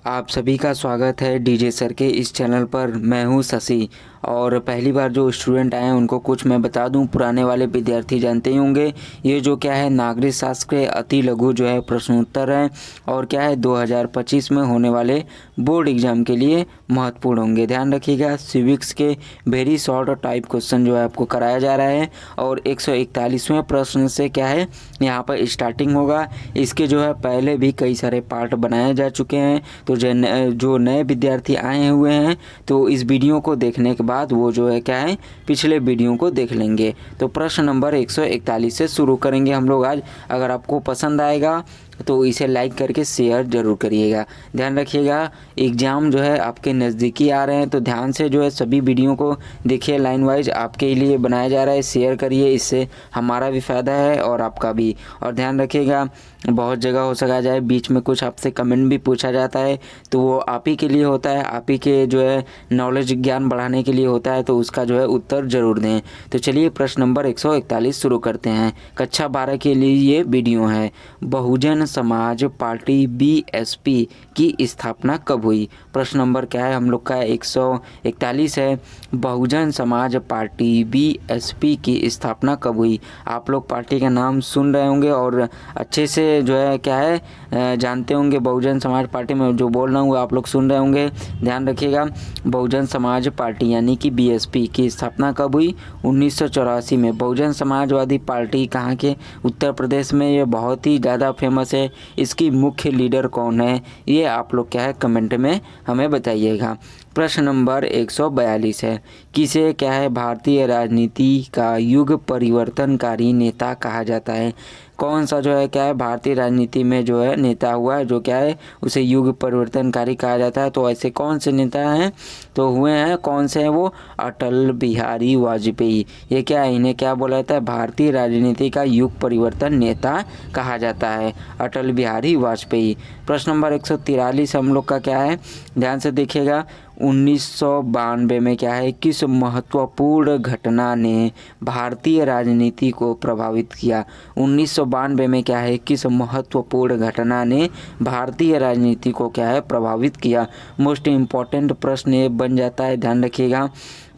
आप सभी का स्वागत है डीजे सर के इस चैनल पर। मैं हूं शशि और पहली बार जो स्टूडेंट आए हैं उनको कुछ मैं बता दूं। पुराने वाले विद्यार्थी जानते ही होंगे, ये जो क्या है नागरिक शास्त्र के अति लघु जो है प्रश्नोत्तर है और क्या है 2025 में होने वाले बोर्ड एग्जाम के लिए महत्वपूर्ण होंगे। ध्यान रखिएगा, सिविक्स के वेरी शॉर्ट टाइप क्वेश्चन जो है आपको कराया जा रहा है और 141वें प्रश्न से क्या है यहाँ पर स्टार्टिंग होगा। इसके जो है पहले भी कई सारे पार्ट बनाए जा चुके हैं, तो जो नए विद्यार्थी आए हुए हैं तो इस वीडियो को देखने के बाद वो जो है क्या है पिछले वीडियो को देख लेंगे। तो प्रश्न नंबर 141 से शुरू करेंगे हम लोग आज। अगर आपको पसंद आएगा तो इसे लाइक करके शेयर जरूर करिएगा। ध्यान रखिएगा, एग्ज़ाम जो है आपके नज़दीकी आ रहे हैं तो ध्यान से जो है सभी वीडियो को देखिए। लाइन वाइज आपके लिए बनाया जा रहा है, शेयर करिए, इससे हमारा भी फ़ायदा है और आपका भी। और ध्यान रखिएगा, बहुत जगह हो सका जाए बीच में कुछ आपसे कमेंट भी पूछा जाता है तो वो आप ही के लिए होता है, आप ही के जो है नॉलेज ज्ञान बढ़ाने के लिए होता है, तो उसका जो है उत्तर जरूर दें। तो चलिए प्रश्न नंबर 141 शुरू करते हैं। कक्षा 12 के लिए ये वीडियो है। बहुजन समाज पार्टी बीएसपी की स्थापना कब हुई? प्रश्न नंबर क्या है हम लोग का 141 है। बहुजन समाज पार्टी बीएसपी की स्थापना कब हुई? आप लोग पार्टी का नाम सुन रहे होंगे और अच्छे से जो है क्या है जानते होंगे। बहुजन समाज पार्टी में जो बोल रहा हूँ वो आप लोग सुन रहे होंगे। ध्यान रखिएगा, बहुजन समाज पार्टी यानी कि बीएसपी की स्थापना कब हुई? 1984 में। बहुजन समाजवादी पार्टी कहाँ के? उत्तर प्रदेश में। ये बहुत ही ज़्यादा फेमस है। इसकी मुख्य लीडर कौन है ये आप लोग क्या है कमेंट में हमें बताइएगा। प्रश्न नंबर 142 है। किसे क्या है भारतीय राजनीति का युग परिवर्तनकारी नेता कहा जाता है? कौन सा जो है क्या है भारतीय राजनीति में जो है नेता हुआ है जो क्या है उसे युग परिवर्तनकारी कहा जाता है? तो ऐसे कौन से नेता हैं? तो हुए हैं, कौन से हैं वो? अटल बिहारी वाजपेयी। ये क्या है, इन्हें क्या बोला जाता है? भारतीय राजनीति का युग परिवर्तन नेता कहा जाता है, अटल बिहारी वाजपेयी। प्रश्न नंबर 143 हम लोग का क्या है, ध्यान से देखिएगा। 1992 में क्या है किस महत्वपूर्ण घटना ने भारतीय राजनीति को प्रभावित किया? 1992 में क्या है किस महत्वपूर्ण घटना ने भारतीय राजनीति को क्या है प्रभावित किया? मोस्ट इम्पॉर्टेंट प्रश्न ये बन जाता है, ध्यान रखिएगा।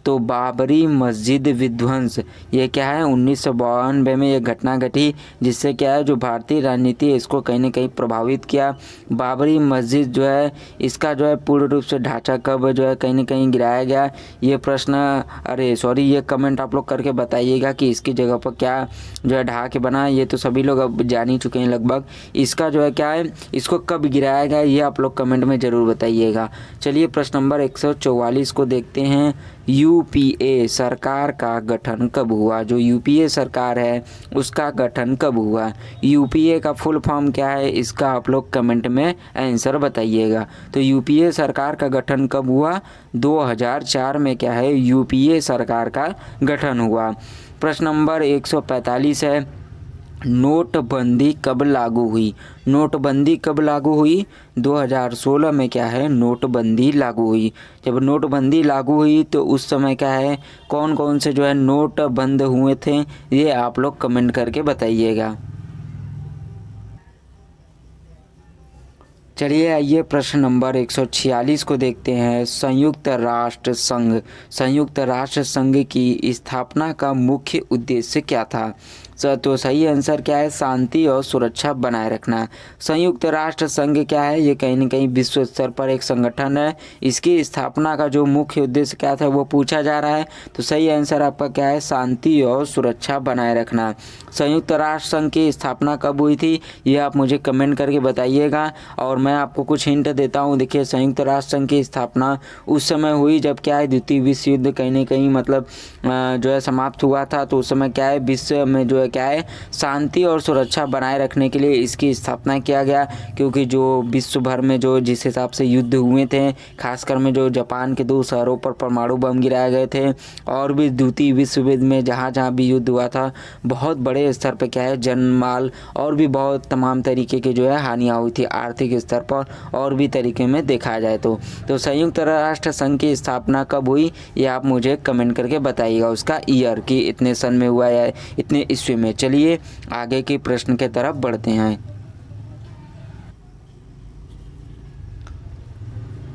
तो बाबरी मस्जिद विध्वंस, ये क्या है 1992 में ये घटना घटी जिससे क्या है जो भारतीय राजनीति है इसको कहीं ना कहीं प्रभावित किया। बाबरी मस्जिद जो है इसका जो है पूर्ण रूप से ढांचा कब जो है कहीं ना कहीं गिराया गया? ये प्रश्न ये कमेंट आप लोग करके बताइएगा कि इसकी जगह पर क्या जो है ढहा के बना। ये तो सभी लोग अब जान ही चुके हैं लगभग। इसका जो है क्या है इसको कब गिराया गया ये आप लोग कमेंट में ज़रूर बताइएगा। चलिए प्रश्न नंबर 144 को देखते हैं। यूपीए सरकार का गठन कब हुआ? जो यूपीए सरकार है उसका गठन कब हुआ? यूपीए का फुल फॉर्म क्या है इसका आप लोग कमेंट में आंसर बताइएगा। तो यूपीए सरकार का गठन कब हुआ? 2004 में क्या है यूपीए सरकार का गठन हुआ। प्रश्न नंबर 145 है। नोटबंदी कब लागू हुई? नोटबंदी कब लागू हुई? 2016 में क्या है नोटबंदी लागू हुई। जब नोटबंदी लागू हुई तो उस समय क्या है कौन कौन से जो है नोट बंद हुए थे ये आप लोग कमेंट करके बताइएगा। चलिए आइए प्रश्न नंबर 146 को देखते हैं। संयुक्त राष्ट्र संघ की स्थापना का मुख्य उद्देश्य क्या था? तो सही आंसर क्या है? शांति और सुरक्षा बनाए रखना। संयुक्त राष्ट्र संघ क्या है ये कहीं न कहीं विश्व स्तर पर एक संगठन है। इसकी स्थापना का जो मुख्य उद्देश्य क्या था वो पूछा जा रहा है। तो सही आंसर आपका क्या है? शांति और सुरक्षा बनाए रखना। संयुक्त राष्ट्र संघ की स्थापना कब हुई थी ये आप मुझे कमेंट करके बताइएगा और मैं आपको कुछ हिंट देता हूँ। देखिए संयुक्त राष्ट्र संघ की स्थापना उस समय हुई जब क्या है द्वितीय विश्व युद्ध कहीं ना कहीं मतलब जो है समाप्त हुआ था। तो उस समय क्या है विश्व में जो है क्या है शांति और सुरक्षा बनाए रखने के लिए इसकी स्थापना किया गया, क्योंकि जो विश्व भर में जो जिस हिसाब से युद्ध हुए थे, खासकर में जो जापान के 2 शहरों पर परमाणु बम गिराए गए थे और भी द्वितीय विश्व युद्ध में जहाँ भी युद्ध हुआ था बहुत बड़े स्तर पर क्या है जनमाल और भी बहुत तमाम तरीके की जो है हानियाँ हुई थी आर्थिक स्तर पर और भी तरीके में देखा जाए तो संयुक्त राष्ट्र संघ की स्थापना कब हुई ये आप मुझे कमेंट करके बताइएगा, उसका ईयर कि इतने सन में हुआ या इतने ईस्वी में। चलिए आगे के प्रश्न के तरफ बढ़ते हैं।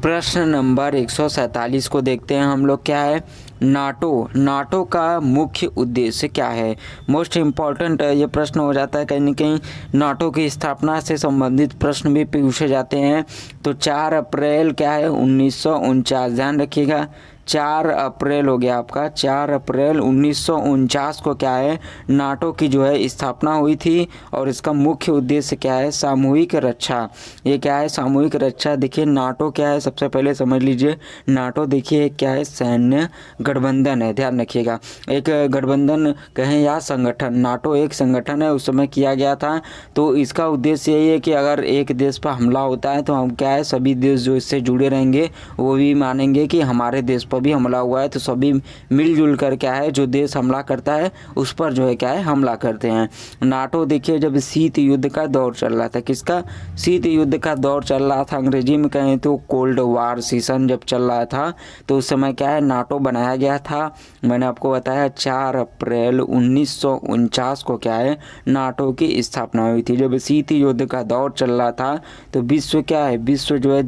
प्रश्न नंबर 147 को देखते हैं हम लोग। क्या है नाटो का मुख्य उद्देश्य क्या है। मोस्ट इम्पॉर्टेंट ये प्रश्न हो जाता है। कहीं ना कहीं नाटो की स्थापना से संबंधित प्रश्न भी पूछे जाते हैं। तो 4 अप्रैल क्या है 1949, ध्यान रखिएगा 4 अप्रैल हो गया आपका। 4 अप्रैल 1949 को क्या है नाटो की जो है स्थापना हुई थी। और इसका मुख्य उद्देश्य क्या है सामूहिक रक्षा। ये क्या है सामूहिक रक्षा। देखिए नाटो क्या है, सबसे पहले समझ लीजिए नाटो देखिए क्या है सैन्य गठबंधन है, ध्यान रखिएगा। एक गठबंधन कहें या संगठन, नाटो एक संगठन है, उस समय किया गया था। तो इसका उद्देश्य यही है कि अगर एक देश पर हमला होता है तो हम क्या है सभी देश जो इससे जुड़े रहेंगे वो भी मानेंगे कि हमारे देश पर भी हमला हुआ है। तो सभी मिलजुल कर क्या है जो देश हमला करता है उस पर जो है क्या है हमला करते हैं। नाटो देखिए जब शीत युद्ध का दौर चल रहा था, किसका शीत युद्ध का दौर चल रहा था, अंग्रेजी में कहें तो कोल्ड वार सीजन जब चल रहा था, तो उस समय क्या है नाटो बनाया गया था। मैंने आपको बताया 4 अप्रैल 1949 को क्या है नाटो की स्थापना हुई थी। जब शीत युद्ध का दौर चल रहा था तो विश्व क्या है विश्व जो है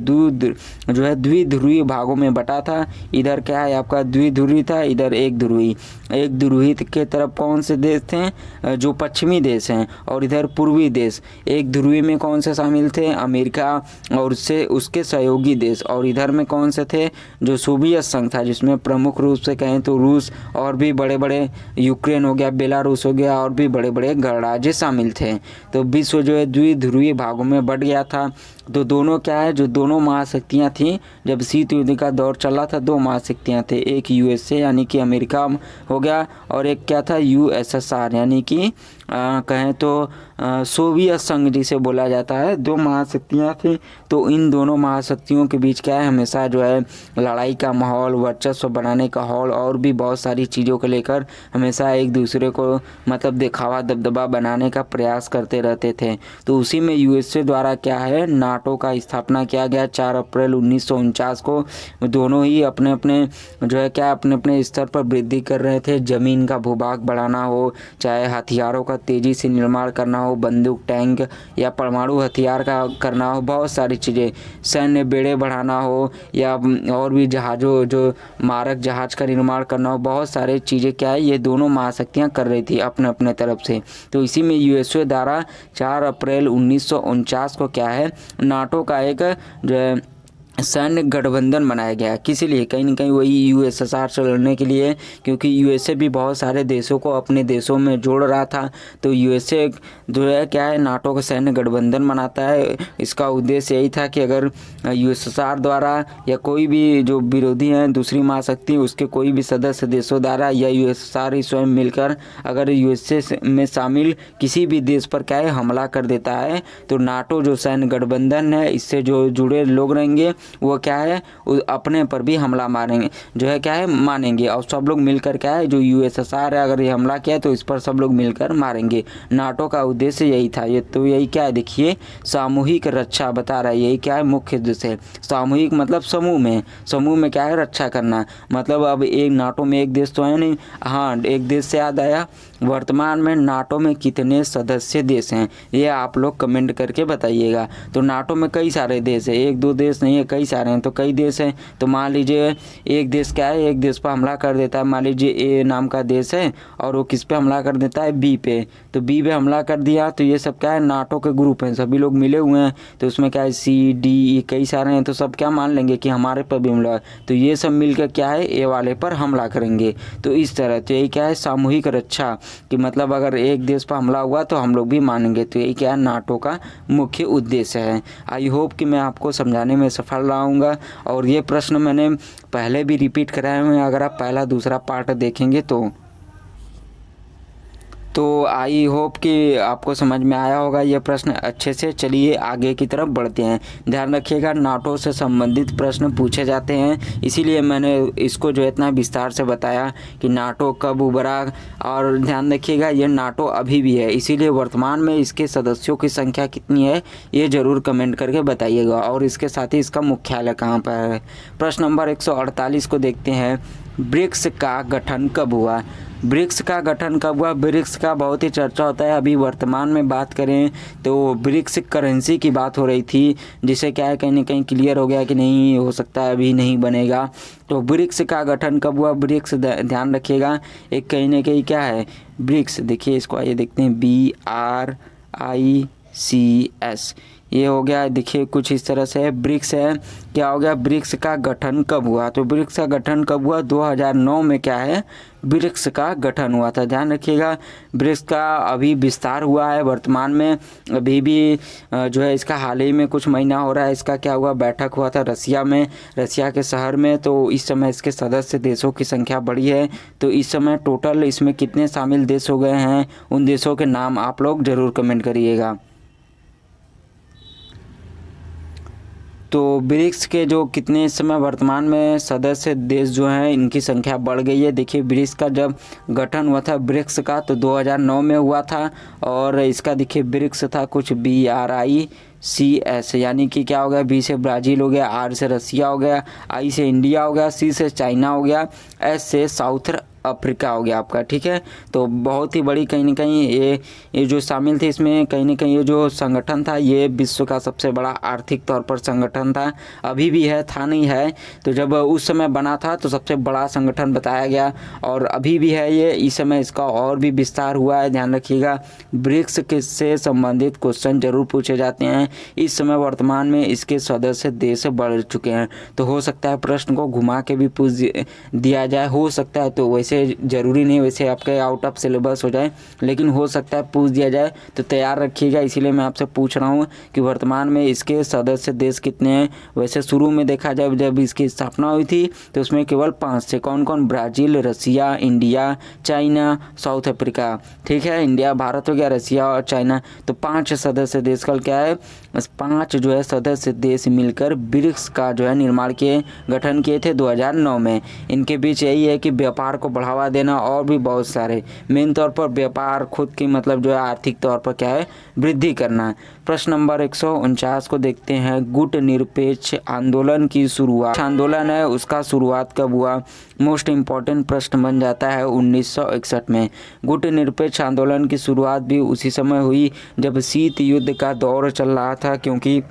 द्विध्रुवीय भागों में बटा था। इधर क्या है आपका द्विध्रुवी था, इधर एक ध्रुवी के तरफ कौन से देश थे जो पश्चिमी देश हैं, और इधर पूर्वी देश। एक ध्रुवी में कौन से शामिल थे अमेरिका और उसके सहयोगी देश, और इधर में कौन से थे जो सोवियत संघ था जिसमें प्रमुख रूप से कहें तो रूस और भी बड़े बड़े यूक्रेन हो गया, बेलारूस हो गया और भी बड़े बड़े गणराज्य शामिल थे। तो विश्व जो है द्विध्रुवीय भागों में बट गया था। तो दोनों क्या है जो दोनों महाशक्तियाँ थी जब शीत युद्ध का दौर चला था, 2 महाशक्तियाँ थे, एक यूएसए यानी कि अमेरिका हो गया और एक क्या था यूएसएसआर यानी कि कहें तो सोवियत संघ जिसे बोला जाता है। 2 महाशक्तियाँ थी। तो इन दोनों महाशक्तियों के बीच क्या है हमेशा जो है लड़ाई का माहौल, वर्चस्व बनाने का माहौल और भी बहुत सारी चीज़ों को लेकर हमेशा एक दूसरे को मतलब दिखावा दबदबा बनाने का प्रयास करते रहते थे। तो उसी में यूएसए द्वारा क्या है नाटो का स्थापना किया गया 4 अप्रैल 1949 को। दोनों ही अपने अपने जो है क्या अपने अपने स्तर पर वृद्धि कर रहे थे। ज़मीन का भूभाग बढ़ाना हो, चाहे हथियारों का तेज़ी से निर्माण करना हो, बंदूक टैंक या परमाणु हथियार का करना हो, बहुत सारी चीज़ें, सैन्य बेड़े बढ़ाना हो या और भी जहाज़ों जो मारक जहाज़ का निर्माण करना हो, बहुत सारे चीज़ें क्या है ये दोनों महाशक्तियाँ कर रही थी अपने अपने तरफ से। तो इसी में यूएसए द्वारा 4 अप्रैल 1949 को क्या है नाटो का एक जो है सैन्य गठबंधन बनाया गया। किस लिए, कहीं ना कहीं वही यूएसएसआर से लड़ने के लिए, क्योंकि यूएसए भी बहुत सारे देशों को अपने देशों में जोड़ रहा था। तो यूएसए जो है क्या है नाटो का सैन्य गठबंधन बनाता है। इसका उद्देश्य यही था कि अगर यूएसएसआर द्वारा या कोई भी जो विरोधी हैं दूसरी महाशक्ति उसके कोई भी सदस्य देशों द्वारा या यूएसएसआर ही स्वयं मिलकर अगर यूएसए में शामिल किसी भी देश पर क्या है हमला कर देता है तो नाटो जो सैन्य गठबंधन है इससे जो जुड़े लोग रहेंगे वो क्या है अपने पर भी हमला मारेंगे जो है क्या है मानेंगे, और सब लोग मिलकर क्या है जो यूएसएसआर है अगर ये हमला किया तो इस पर सब लोग मिलकर मारेंगे। नाटो का उद्देश्य यही था। ये तो यही क्या है देखिए सामूहिक रक्षा बता रहा है, यही क्या है मुख्य उद्देश्य है। सामूहिक मतलब समूह में क्या है रक्षा करना। मतलब अब एक नाटो में एक देश तो है नहीं। हाँ, एक देश से याद आया, वर्तमान में नाटो में कितने सदस्य देश हैं ये आप लोग कमेंट करके बताइएगा। तो नाटो में कई सारे देश है, 1-2 देश नहीं है, कई सारे हैं। तो कई देश हैं तो मान लीजिए एक देश क्या है एक देश पर हमला कर देता है। मान लीजिए ए नाम का देश है और वो किस पे हमला कर देता है बी पे। तो बी पे हमला कर दिया तो ये सब क्या है नाटो के ग्रुप हैं, सभी लोग मिले हुए हैं। तो उसमें क्या है सी डी ई कई सारे हैं। तो सब क्या मान लेंगे कि हमारे पर भी हमला, तो ये सब मिलकर क्या है ए वाले पर हमला करेंगे। तो इस तरह तो यही क्या है सामूहिक रक्षा कि मतलब अगर एक देश पर हमला हुआ तो हम लोग भी मानेंगे। तो यही क्या है नाटो का मुख्य उद्देश्य है। आई होप कि मैं आपको समझाने में सफल रहूँगा। और ये प्रश्न मैंने पहले भी रिपीट कराए हुए हैं, अगर आप पहला दूसरा पार्ट देखेंगे तो आई होप कि आपको समझ में आया होगा ये प्रश्न अच्छे से। चलिए आगे की तरफ बढ़ते हैं। ध्यान रखिएगा नाटो से संबंधित प्रश्न पूछे जाते हैं, इसीलिए मैंने इसको जो इतना विस्तार से बताया कि नाटो कब उभरा। और ध्यान रखिएगा ये नाटो अभी भी है, इसीलिए वर्तमान में इसके सदस्यों की संख्या कितनी है ये ज़रूर कमेंट करके बताइएगा। और इसके साथ ही इसका मुख्यालय कहाँ पर है। प्रश्न नंबर 148 को देखते हैं। ब्रिक्स का गठन कब हुआ। ब्रिक्स का गठन कब हुआ? ब्रिक्स का बहुत ही चर्चा होता है। अभी वर्तमान में बात करें तो ब्रिक्स करेंसी की बात हो रही थी, जिसे क्या है कहीं ना कहीं क्लियर हो गया कि नहीं हो सकता है, अभी नहीं बनेगा। तो ब्रिक्स का गठन कब हुआ? ब्रिक्स ध्यान रखिएगा, एक कहीं ना कहीं क्या है ब्रिक्स, देखिए इसको, आइए देखते हैं, BRICS, ये हो गया। देखिए कुछ इस तरह से ब्रिक्स है। क्या हो गया? ब्रिक्स का गठन कब हुआ? तो ब्रिक्स का गठन कब हुआ? 2009 में क्या है ब्रिक्स का गठन हुआ था। ध्यान रखिएगा, ब्रिक्स का अभी विस्तार हुआ है वर्तमान में, अभी भी जो है इसका हाल ही में कुछ महीना हो रहा है। इसका क्या हुआ? बैठक हुआ था रसिया में, रसिया के शहर में। तो इस समय इसके सदस्य देशों की संख्या बढ़ी है। तो इस समय टोटल इसमें कितने शामिल देश हो गए हैं, उन देशों के नाम आप लोग ज़रूर कमेंट करिएगा। तो ब्रिक्स के जो कितने इस समय वर्तमान में सदस्य देश जो हैं, इनकी संख्या बढ़ गई है। देखिए ब्रिक्स का जब गठन हुआ था ब्रिक्स का तो 2009 में हुआ था, और इसका देखिए ब्रिक्स था कुछ BRICS, यानी कि क्या हो गया? B से ब्राज़ील हो गया, R से रसिया हो गया, I से इंडिया हो गया, C से चाइना हो गया, S से साउथ अफ्रीका हो गया आपका। ठीक है, तो बहुत ही बड़ी कहीं ना कहीं ये जो शामिल थे इसमें, कहीं ना कहीं ये जो संगठन था ये विश्व का सबसे बड़ा आर्थिक तौर पर संगठन था। अभी भी है, था नहीं है, तो जब उस समय बना था तो सबसे बड़ा संगठन बताया गया, और अभी भी है ये। इस समय इसका और भी विस्तार हुआ है। ध्यान रखिएगा, ब्रिक्स से संबंधित क्वेश्चन जरूर पूछे जाते हैं। इस समय वर्तमान में इसके सदस्य देश बढ़ चुके हैं, तो हो सकता है प्रश्न को घुमा के भी पूछ दिया जाए, हो सकता है। तो वैसे ज़रूरी नहीं वैसे आपके आउट ऑफ सिलेबस हो जाए, लेकिन हो सकता है पूछ दिया जाए, तो तैयार रखिएगा। इसीलिए मैं आपसे पूछ रहा हूँ कि वर्तमान में इसके सदस्य देश कितने हैं। वैसे शुरू में देखा जाए जब इसकी स्थापना हुई थी तो उसमें केवल 5 थे। कौन कौन? ब्राज़ील, रसिया, इंडिया, चाइना, साउथ अफ्रीका। ठीक है, इंडिया, भारत हो गया, रसिया और चाइना, तो 5 सदस्य देश का क्या है, 5 जो है सदस्य देश मिलकर ब्रिक्स का जो है निर्माण किए, गठन किए थे 2009 में। इनके बीच यही है कि व्यापार को बढ़ावा देना, और भी बहुत सारे, मेन तौर पर व्यापार खुद की मतलब जो है आर्थिक तौर पर क्या है वृद्धि करना। प्रश्न नंबर 149 को देखते हैं। गुट निरपेक्ष आंदोलन की शुरुआत, आंदोलन है उसका शुरुआत कब हुआ? मोस्ट इम्पॉर्टेंट प्रश्न बन जाता है 1961 में। गुट निरपेक्ष आंदोलन की शुरुआत भी उसी समय हुई जब शीत युद्ध का दौर चल रहा था, क्योंकि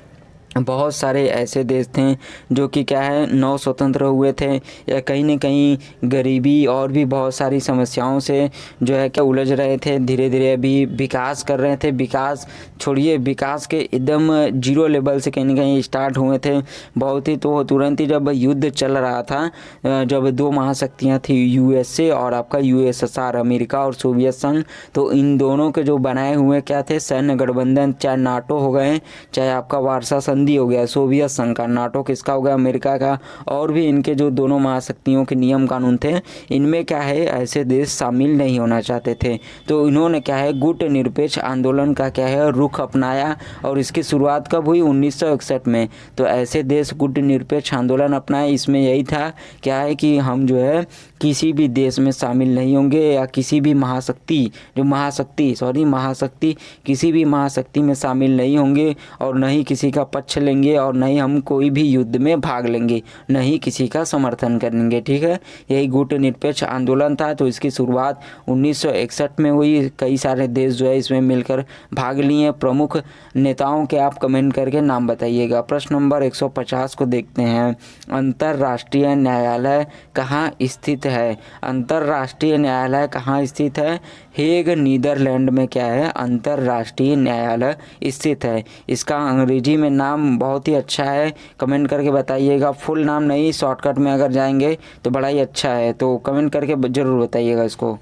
बहुत सारे ऐसे देश थे जो कि क्या है नव स्वतंत्र हुए थे, या कहीं न कहीं गरीबी और भी बहुत सारी समस्याओं से जो है क्या उलझ रहे थे। धीरे धीरे अभी विकास कर रहे थे, विकास छोड़िए, विकास के एकदम जीरो लेवल से कहीं न कहीं स्टार्ट हुए थे बहुत ही। तो तुरंत ही जब युद्ध चल रहा था, जब 2 महाशक्तियाँ थी, USA और आपका USSR, अमेरिका और सोवियत संघ, तो इन दोनों के जो बनाए हुए क्या थे सैन्य गठबंधन, चाहे नाटो हो गए, चाहे आपका वार्सा संधि हो गया सोवियत संघ का, नाटो किसका हो गया अमेरिका का, और भी इनके जो दोनों महाशक्तियों के नियम कानून थे, इनमें क्या है ऐसे देश शामिल नहीं होना चाहते थे। तो इन्होंने क्या है गुट निरपेक्ष आंदोलन का क्या है रुख अपनाया, और इसकी शुरुआत कब हुई? 1961 में। तो ऐसे देश गुट निरपेक्ष आंदोलन अपनाए। इसमें यही था क्या है कि हम जो है किसी भी देश में शामिल नहीं होंगे, या किसी भी महाशक्ति किसी भी महाशक्ति में शामिल नहीं होंगे, और न ही किसी का पक्ष लेंगे, और न ही हम कोई भी युद्ध में भाग लेंगे, न ही किसी का समर्थन करेंगे। ठीक है, यही गुट निरपेक्ष आंदोलन था। तो इसकी शुरुआत 1961 में हुई। कई सारे देश जो है इसमें मिलकर भाग लिए। प्रमुख नेताओं के आप कमेंट करके नाम बताइएगा। प्रश्न नंबर 150 को देखते हैं। अंतर्राष्ट्रीय न्यायालय कहाँ स्थित है? अंतर्राष्ट्रीय न्यायालय कहाँ स्थित है? हेग, नीदरलैंड में क्या है अंतर्राष्ट्रीय न्यायालय स्थित है। इसका अंग्रेजी में नाम बहुत ही अच्छा है, कमेंट करके बताइएगा। फुल नाम नहीं, शॉर्टकट में अगर जाएंगे तो बड़ा ही अच्छा है, तो कमेंट करके ज़रूर बताइएगा इसको।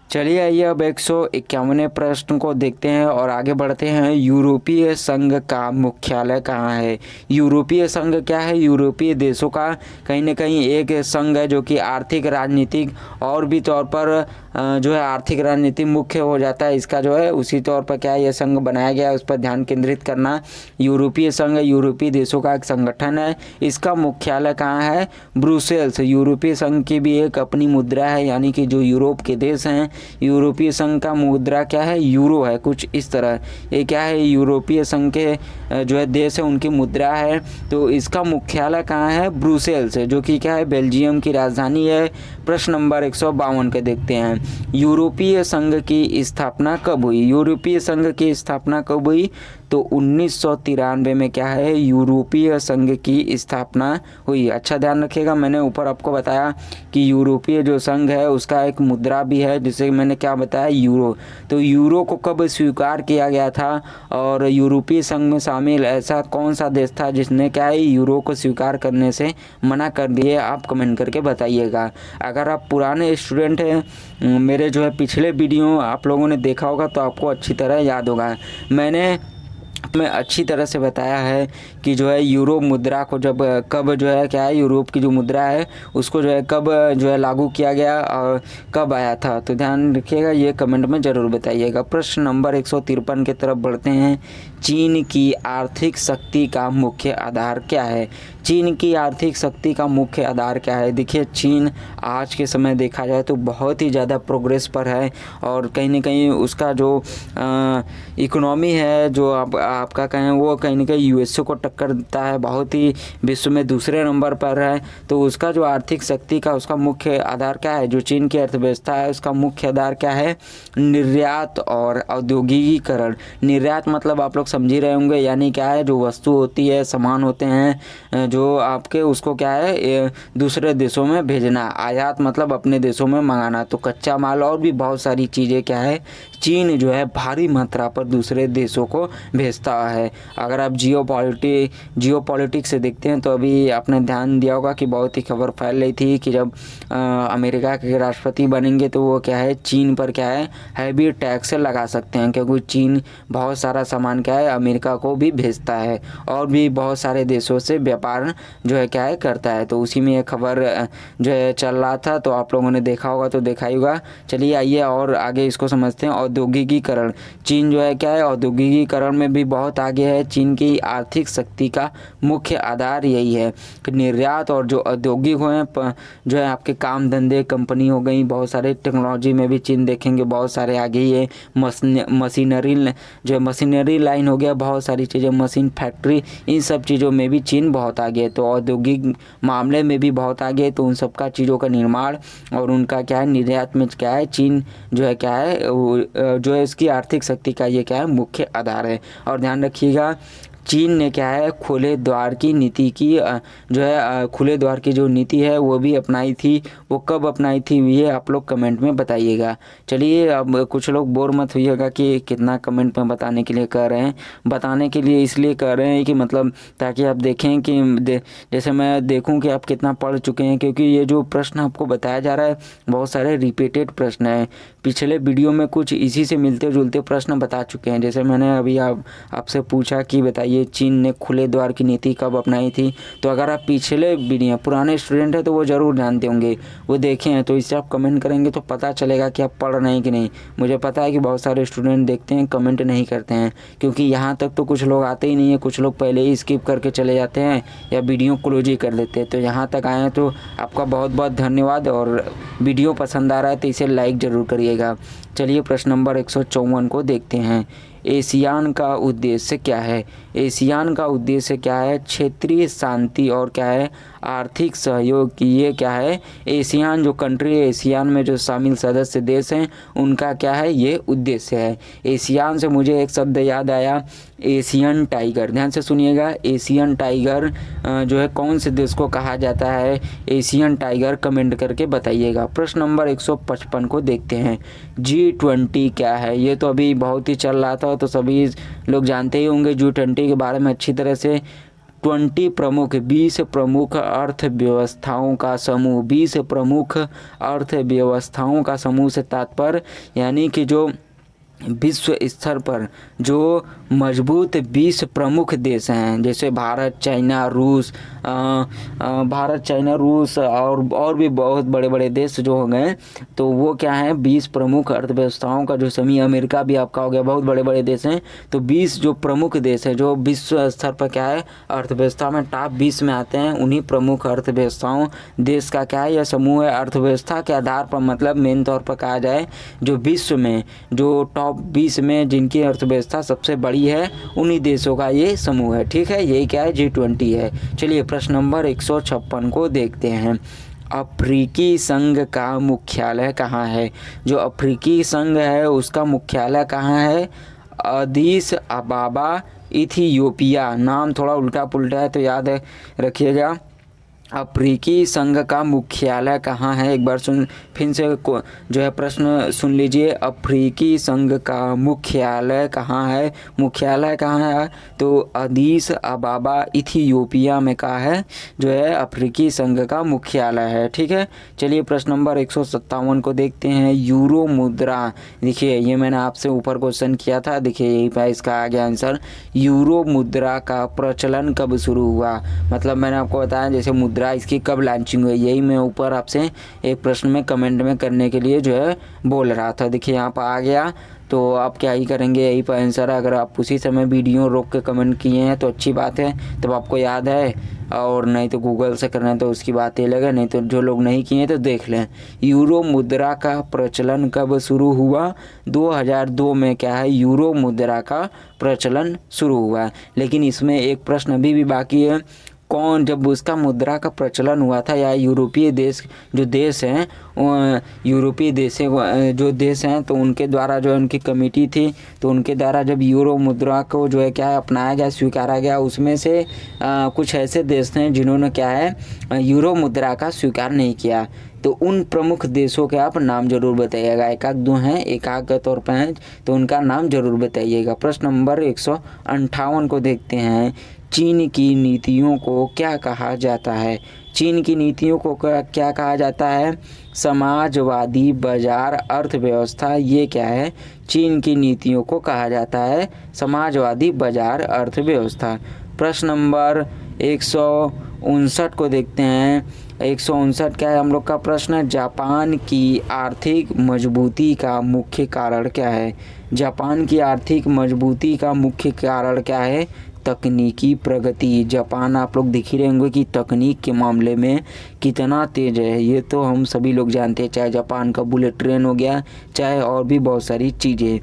चलिए आइए अब 151वें प्रश्न को देखते हैं और आगे बढ़ते हैं। यूरोपीय संघ का मुख्यालय कहाँ है? यूरोपीय संघ क्या है? यूरोपीय देशों का कहीं न कहीं एक संघ है जो कि आर्थिक, राजनीतिक और भी तौर पर जो है आर्थिक रणनीति मुख्य हो जाता है इसका जो है। उसी तौर पर क्या है ये संघ बनाया गया है, उस पर ध्यान केंद्रित करना। यूरोपीय संघ यूरोपीय देशों का एक संगठन है, इसका मुख्यालय कहाँ है? ब्रुसेल्स। यूरोपीय संघ की भी एक अपनी मुद्रा है, यानी कि जो यूरोप के देश हैं, यूरोपीय संघ का मुद्रा क्या है? यूरो है, कुछ इस तरह। ये क्या है? यूरोपीय संघ के जो है देश है उनकी मुद्रा है। तो इसका मुख्यालय कहाँ है? ब्रुसेल्स, जो कि क्या है? बेल्जियम की राजधानी है। प्रश्न नंबर 152 के देखते हैं, यूरोपीय संघ की स्थापना कब हुई? यूरोपीय संघ की स्थापना कब हुई? तो 1993 में क्या है? यूरोपीय संघ की स्थापना हुई। अच्छा ध्यान रखिएगा, मैंने ऊपर आपको बताया कि यूरोपीय जो संघ है उसका एक मुद्रा भी है, जिसे मैंने क्या बताया? यूरो। तो यूरो को कब स्वीकार किया गया था और यूरोपीय संघ में शामिल ऐसा कौन सा देश था जिसने क्या है यूरो को स्वीकार करने से मना कर दिए? आप कमेंट करके बताइएगा। अगर आप पुराने स्टूडेंट हैं, मेरे जो है पिछले वीडियो आप लोगों ने देखा होगा तो आपको अच्छी तरह याद होगा। मैंने अच्छी तरह से बताया है कि जो है यूरो मुद्रा को कब जो है क्या है यूरोप की जो मुद्रा है उसको जो है कब जो है लागू किया गया और कब आया था। तो ध्यान रखिएगा, ये कमेंट में ज़रूर बताइएगा। प्रश्न नंबर 153 की तरफ बढ़ते हैं। चीन की आर्थिक शक्ति का मुख्य आधार क्या है? चीन की आर्थिक शक्ति का मुख्य आधार क्या है? देखिए, चीन आज के समय देखा जाए तो बहुत ही ज़्यादा प्रोग्रेस पर है और कहीं ना कहीं उसका जो इकोनॉमी है, जो आपका कहें वो कहीं ना कहीं यूएसए को टक्कर देता है, बहुत ही विश्व में दूसरे नंबर पर है। तो उसका जो आर्थिक शक्ति का उसका मुख्य आधार क्या है? जो चीन की अर्थव्यवस्था है उसका मुख्य आधार क्या है? निर्यात और औद्योगिकीकरण। निर्यात मतलब आप लोग समझ ही रहे होंगे, यानी क्या है? जो वस्तु होती है, सामान होते हैं जो आपके, उसको क्या है दूसरे देशों में भेजना। आयात मतलब अपने देशों में मंगाना। तो कच्चा माल और भी बहुत सारी चीज़ें क्या है चीन जो है भारी मात्रा पर दूसरे देशों को भेजता है। अगर आप जियोपॉलिटिक्स से देखते हैं तो अभी आपने ध्यान दिया होगा कि बहुत ही खबर फैल रही थी कि जब अमेरिका के राष्ट्रपति बनेंगे तो वो क्या है चीन पर क्या है हैवी टैक्स लगा सकते हैं, क्योंकि चीन बहुत सारा सामान क्या है अमेरिका को भी भेजता है और भी बहुत सारे देशों से व्यापार जो है क्या है करता है। तो उसी में ये खबर जो है चल रहा था, तो आप लोगों ने देखा होगा तो देखा ही होगा। चलिए आइए और आगे इसको समझते हैं। औद्योगिकीकरण। चीन जो है क्या है औद्योगिकीकरण में भी बहुत आगे है। चीन की आर्थिक शक्ति का मुख्य आधार यही है कि निर्यात और जो औद्योगिक हैं जो है आपके काम धंधे कंपनी हो गई, बहुत सारे टेक्नोलॉजी में भी चीन देखेंगे बहुत सारे आगे ही है। मशीनरी जो है मशीनरी लाइन हो गया, बहुत सारी चीज़ें, मशीन फैक्ट्री, इन सब चीज़ों में भी चीन बहुत आगे है। तो औद्योगिक मामले में भी बहुत आगे है। तो उन सब का चीज़ों का निर्माण और उनका क्या है निर्यात में क्या है चीन जो है क्या है जो है इसकी आर्थिक शक्ति का ये क्या है मुख्य आधार है। और ध्यान रखिएगा, चीन ने क्या है खुले द्वार की नीति की जो है खुले द्वार की जो नीति है वो भी अपनाई थी। वो कब अपनाई थी ये आप लोग कमेंट में बताइएगा। चलिए, अब कुछ लोग बोर मत होइएगा कि कितना कमेंट में बताने के लिए कह रहे हैं। बताने के लिए इसलिए कह रहे हैं कि मतलब ताकि आप देखें कि जैसे मैं देखूं कि आप कितना पढ़ चुके हैं, क्योंकि ये जो प्रश्न आपको बताया जा रहा है बहुत सारे रिपीटेड प्रश्न हैं। पिछले वीडियो में कुछ इसी से मिलते जुलते प्रश्न बता चुके हैं। जैसे मैंने अभी आपसे पूछा कि बताइए चीन ने खुले द्वार की नीति कब अपनाई थी। तो अगर आप पिछले वीडियो पुराने स्टूडेंट हैं तो वो ज़रूर जानते होंगे, वो देखे हैं। तो इससे आप कमेंट करेंगे तो पता चलेगा कि आप पढ़ रहे हैं कि नहीं। मुझे पता है कि बहुत सारे स्टूडेंट देखते हैं कमेंट नहीं करते हैं, क्योंकि यहाँ तक तो कुछ लोग आते ही नहीं है, कुछ लोग पहले ही स्किप करके चले जाते हैं या वीडियो क्लोज ही कर देते हैं। तो यहाँ तक आए हैं तो आपका बहुत बहुत धन्यवाद। और वीडियो पसंद आ रहा है तो इसे लाइक ज़रूर करिएगा। चलिए प्रश्न नंबर 154 को देखते हैं। एशियान का उद्देश्य क्या है? एशियान का उद्देश्य क्या है? क्षेत्रीय शांति और क्या है आर्थिक सहयोग की ये क्या है एशियान जो कंट्री है, एशियान में जो शामिल सदस्य देश हैं उनका क्या है ये उद्देश्य है। एशियान से मुझे एक शब्द याद आया, एशियन टाइगर। ध्यान से सुनिएगा, एशियन टाइगर जो है कौन से देश को कहा जाता है? एशियन टाइगर कमेंट करके बताइएगा। प्रश्न नंबर 155 को देखते हैं। G20 क्या है? ये तो अभी बहुत ही चल रहा था, तो सभी लोग जानते ही होंगे G20 के बारे में अच्छी तरह से। 20 प्रमुख अर्थव्यवस्थाओं का समूह, 20 प्रमुख अर्थव्यवस्थाओं का समूह से तात्पर्य यानी कि जो विश्व स्तर पर जो मजबूत 20 प्रमुख देश हैं, जैसे भारत, चाइना, रूस और भी बहुत बड़े बड़े देश जो हो गए, तो वो क्या है 20 प्रमुख अर्थव्यवस्थाओं का जो समी, अमेरिका भी आपका हो गया, बहुत बड़े बड़े देश हैं। तो 20 जो प्रमुख देश है जो विश्व स्तर पर क्या है अर्थव्यवस्था में टॉप 20 में आते हैं, उन्हीं प्रमुख अर्थव्यवस्थाओं देश का क्या है यह समूह है। अर्थव्यवस्था के आधार पर मतलब मेन तौर पर कहा जाए जो विश्व में जो टॉप 20 में जिनकी अर्थव्यवस्था सबसे बड़ी है, उन्हीं देशों का ये समूह है। ठीक है, यही क्या है G20 है। चलिए प्रश्न नंबर 156 को देखते हैं। अफ्रीकी संघ का मुख्यालय कहाँ है? जो अफ्रीकी संघ है उसका मुख्यालय कहाँ है? अदीस अबाबा, इथियोपिया। नाम थोड़ा उल्टा पुल्टा है तो याद रखिएगा। अफ्रीकी संघ का मुख्यालय कहाँ है? एक बार फिर से जो है प्रश्न सुन लीजिए। अफ्रीकी संघ का मुख्यालय कहाँ है? मुख्यालय कहाँ है? तो अदीस अबाबा इथियोपिया में कहाँ है जो है अफ्रीकी संघ का मुख्यालय है। ठीक है, चलिए प्रश्न नंबर 157 को देखते हैं। यूरो मुद्रा, देखिए ये मैंने आपसे ऊपर क्वेश्चन किया था, देखिए यही पे इसका आ गया आंसर। यूरो मुद्रा का प्रचलन कब शुरू हुआ? मतलब मैंने आपको बताया जैसे मुद्रा इसकी कब लॉन्चिंग हुई, यही मैं ऊपर आपसे एक प्रश्न में कमेंट में करने के लिए जो है बोल रहा था। देखिए यहाँ पर आ गया, तो आप क्या ही करेंगे, यही पर आंसर है। अगर आप उसी समय वीडियो रोक के कमेंट किए हैं तो अच्छी बात है, तब आपको याद है, और नहीं तो गूगल से करना है तो उसकी बात ही लगे, नहीं तो जो लोग नहीं किए तो देख लें। यूरो मुद्रा का प्रचलन कब शुरू हुआ? 2002 में क्या है यूरो मुद्रा का प्रचलन शुरू हुआ। लेकिन इसमें एक प्रश्न अभी भी बाकी है, कौन जब उसका मुद्रा का प्रचलन हुआ था, या यूरोपीय देश जो देश हैं, यूरोपीय देश जो देश हैं तो उनके द्वारा जो है उनकी कमेटी थी, तो उनके द्वारा जब यूरो मुद्रा को जो है क्या है अपनाया गया, स्वीकारा गया, उसमें से कुछ ऐसे देश हैं जिन्होंने क्या है यूरो मुद्रा का स्वीकार नहीं किया। तो उन प्रमुख देशों के आप नाम जरूर बताइएगा, एक आध दो हैं, एक आध के तौर पर हैं, तो उनका नाम जरूर बताइएगा। प्रश्न नंबर 158 को देखते हैं। चीन की नीतियों को क्या कहा जाता है? चीन की नीतियों को क्या कहा जाता है? समाजवादी बाजार अर्थव्यवस्था, ये क्या है? चीन की नीतियों को कहा जाता है समाजवादी बाजार अर्थव्यवस्था। प्रश्न नंबर 159 को देखते हैं। 159 क्या है हम लोग का प्रश्न? जापान की आर्थिक मजबूती का मुख्य कारण क्या है? जापान की आर्थिक मजबूती का मुख्य कारण क्या है? तकनीकी प्रगति। जापान आप लोग देख ही रहे होंगे कि तकनीक के मामले में कितना तेज है, ये तो हम सभी लोग जानते हैं, चाहे जापान का बुलेट ट्रेन हो गया, चाहे और भी बहुत सारी चीज़ें।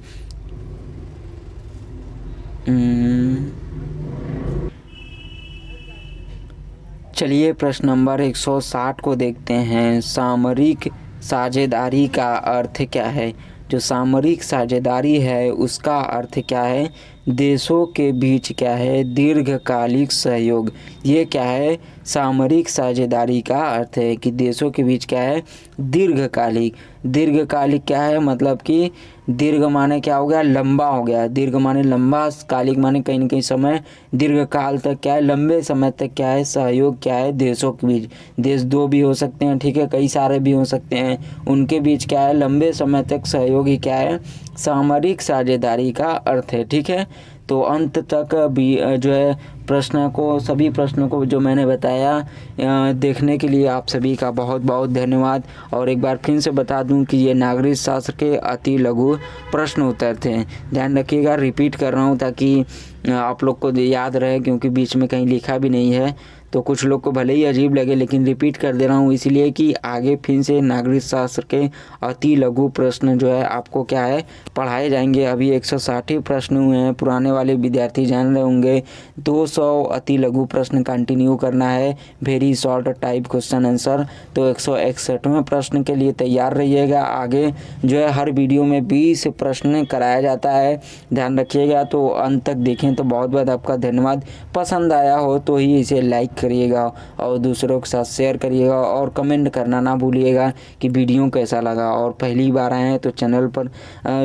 चलिए प्रश्न नंबर 160 को देखते हैं। सामरिक साझेदारी का अर्थ क्या है? जो सामरिक साझेदारी है उसका अर्थ क्या है? देशों के बीच क्या है दीर्घकालिक सहयोग। ये क्या है? सामरिक साझेदारी का अर्थ है कि देशों के बीच क्या है दीर्घकालिक। दीर्घकालिक क्या है? मतलब कि दीर्घ माने क्या हो गया? लंबा हो गया। दीर्घ माने लंबा, कालिक माने कहीं न कहीं समय, दीर्घकाल तक क्या है? लंबे समय तक क्या है सहयोग क्या है देशों के बीच। देश दो भी हो सकते हैं, ठीक है, कई सारे भी हो सकते हैं, उनके बीच क्या है लंबे समय तक सहयोग ही क्या है सामरिक साझेदारी का अर्थ है। ठीक है, तो अंत तक भी जो है प्रश्न को, सभी प्रश्नों को जो मैंने बताया देखने के लिए आप सभी का बहुत बहुत धन्यवाद। और एक बार फिर से बता दूं कि ये नागरिक शास्त्र के अति लघु प्रश्न उत्तर थे। ध्यान रखिएगा, रिपीट कर रहा हूँ ताकि आप लोग को याद रहे, क्योंकि बीच में कहीं लिखा भी नहीं है, तो कुछ लोग को भले ही अजीब लगे, लेकिन रिपीट कर दे रहा हूँ इसलिए कि आगे फिर से नागरिक शास्त्र के अति लघु प्रश्न जो है आपको क्या है पढ़ाए जाएंगे। अभी 160 प्रश्न हुए हैं, पुराने वाले विद्यार्थी जान रहे होंगे 200 अति लघु प्रश्न कंटिन्यू करना है, very short type question answer. तो 161वें प्रश्न के लिए तैयार रहिएगा। आगे जो है हर वीडियो में 20 प्रश्न कराया जाता है, ध्यान रखिएगा। तो अंत तक देखें, तो बहुत बहुत आपका धन्यवाद। पसंद आया हो तो ही इसे लाइक करिएगा और दूसरों के साथ शेयर करिएगा, और कमेंट करना ना भूलिएगा कि वीडियो कैसा लगा। और पहली बार आए हैं तो चैनल पर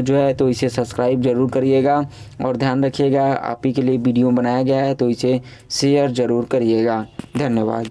जो है तो इसे सब्सक्राइब ज़रूर करिएगा, और ध्यान रखिएगा आप ही के लिए वीडियो बनाया गया है तो इसे शेयर ज़रूर करिएगा। धन्यवाद।